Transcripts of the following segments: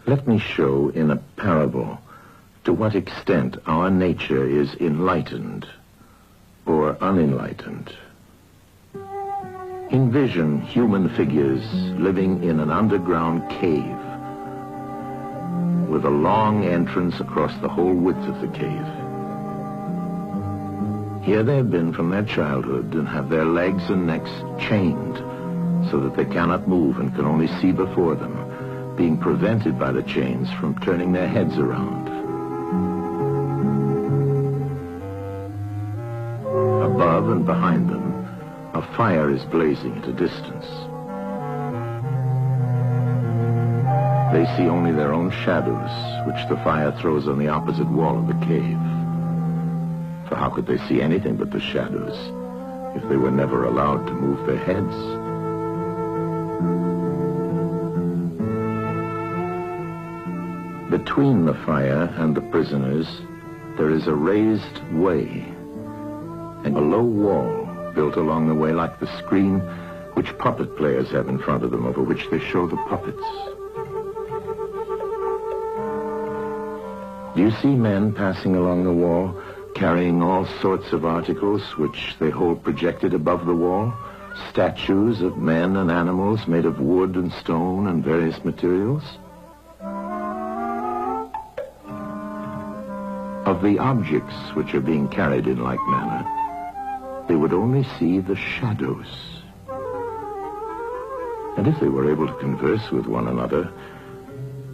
Let me show in a parable to what extent our nature is enlightened or unenlightened. Envision human figures living in an underground cave with a long entrance across the whole width of the cave. Here they have been from their childhood and have their legs and necks chained so that they cannot move and can only see before them, being prevented by the chains from turning their heads around. Above and behind them, a fire is blazing at a distance. They see only their own shadows, which the fire throws on the opposite wall of the cave. For how could they see anything but the shadows if they were never allowed to move their heads? Between the fire and the prisoners, there is a raised way and a low wall built along the way like the screen which puppet players have in front of them, over which they show the puppets. Do you see men passing along the wall, carrying all sorts of articles which they hold projected above the wall? Statues of men and animals made of wood and stone and various materials? Of the objects which are being carried in like manner, they would only see the shadows. And if they were able to converse with one another,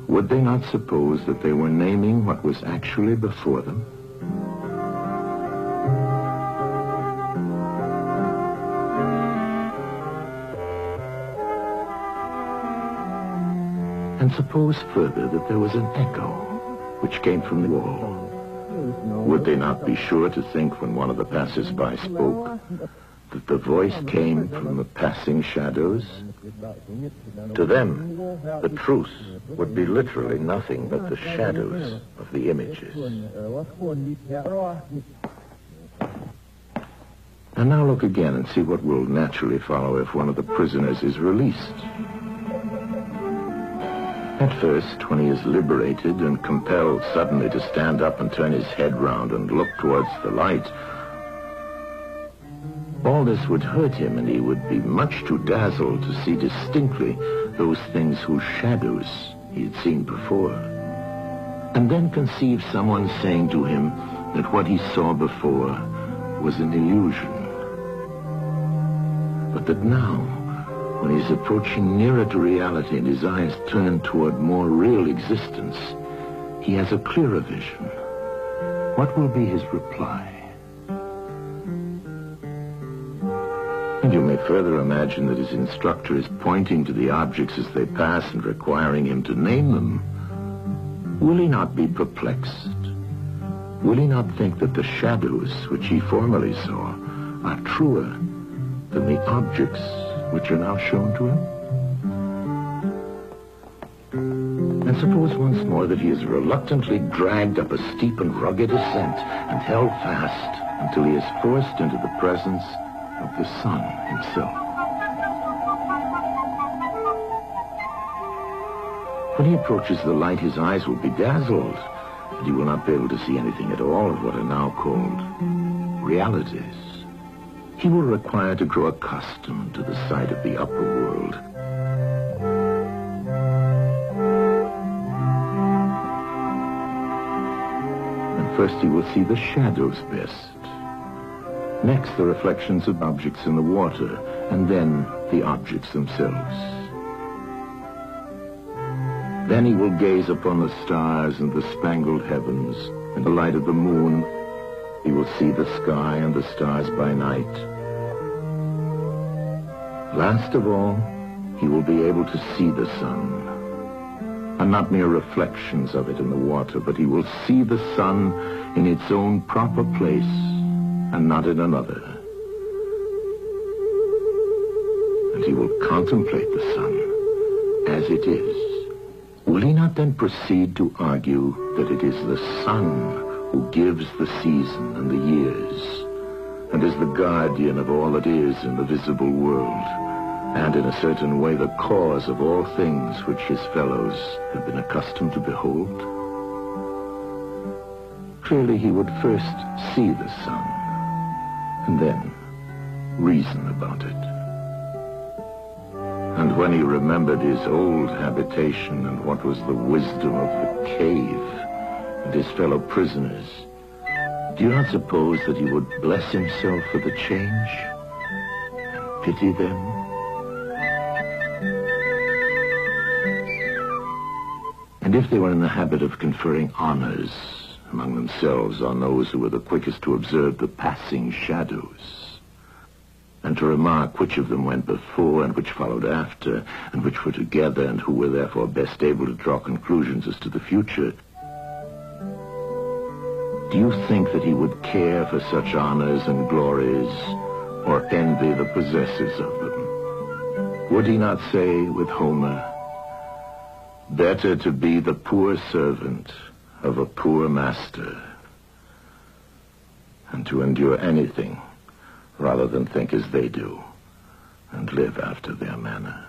would they not suppose that they were naming what was actually before them? And suppose further that there was an echo which came from the wall. Would they not be sure to think when one of the passers-by spoke that the voice came from the passing shadows? To them, the truth would be literally nothing but the shadows of the images. And now look again and see what will naturally follow if one of the prisoners is released. At first, when he is liberated and compelled suddenly to stand up and turn his head round and look towards the light, all this would hurt him, and he would be much too dazzled to see distinctly those things whose shadows he had seen before. And then conceive someone saying to him that what he saw before was an illusion. But that now, when he's approaching nearer to reality and his eyes turn toward more real existence, he has a clearer vision. What will be his reply? And you may further imagine that his instructor is pointing to the objects as they pass and requiring him to name them. Will he not be perplexed? Will he not think that the shadows which he formerly saw are truer than the objects which are now shown to him? And suppose once more that he is reluctantly dragged up a steep and rugged ascent and held fast until he is forced into the presence of the sun himself. When he approaches the light, his eyes will be dazzled, and he will not be able to see anything at all of what are now called realities. He will require to grow accustomed to the sight of the upper world. And first he will see the shadows best. Next, the reflections of objects in the water, and then the objects themselves. Then he will gaze upon the stars and the spangled heavens, and the light of the moon. He will see the sky and the stars by night. Last of all, he will be able to see the sun, and not mere reflections of it in the water, but he will see the sun in its own proper place, and not in another. And he will contemplate the sun as it is. Will he not then proceed to argue that it is the sun who gives the season and the years, and is the guardian of all that is in the visible world, and in a certain way the cause of all things which his fellows have been accustomed to behold? Clearly he would first see the sun, and then reason about it. And when he remembered his old habitation and what was the wisdom of the cave and his fellow prisoners, do you not suppose that he would bless himself for the change and pity them? And if they were in the habit of conferring honors among themselves on those who were the quickest to observe the passing shadows, and to remark which of them went before and which followed after, and which were together, and who were therefore best able to draw conclusions as to the future, do you think that he would care for such honors and glories, or envy the possessors of them? Would he not say with Homer, "Better to be the poor servant of a poor master, and to endure anything rather than think as they do and live after their manner"?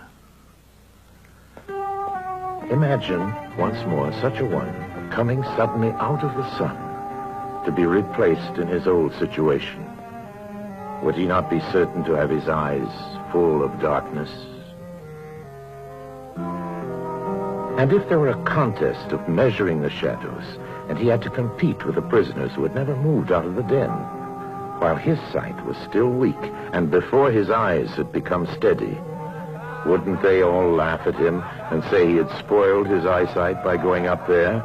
Imagine once more such a one coming suddenly out of the sun to be replaced in his old situation. Would he not be certain to have his eyes full of darkness? And if there were a contest of measuring the shadows, and he had to compete with the prisoners who had never moved out of the den, while his sight was still weak, and before his eyes had become steady, wouldn't they all laugh at him and say he had spoiled his eyesight by going up there,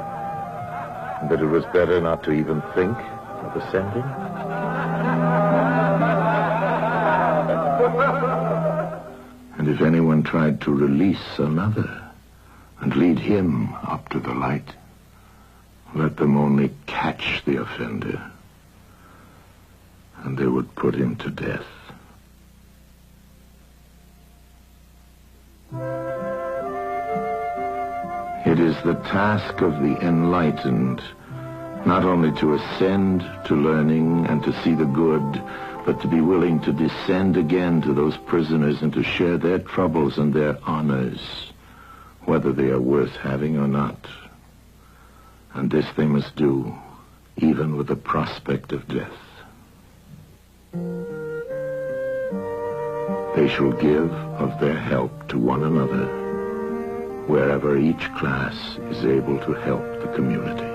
and that it was better not to even think of ascending? And if anyone tried to release another and lead him up to the light, let them only catch the offender, and they would put him to death. It is the task of the enlightened not only to ascend to learning and to see the good, but to be willing to descend again to those prisoners and to share their troubles and their honors, whether they are worth having or not. And this they must do, even with the prospect of death. They shall give of their help to one another, wherever each class is able to help the community.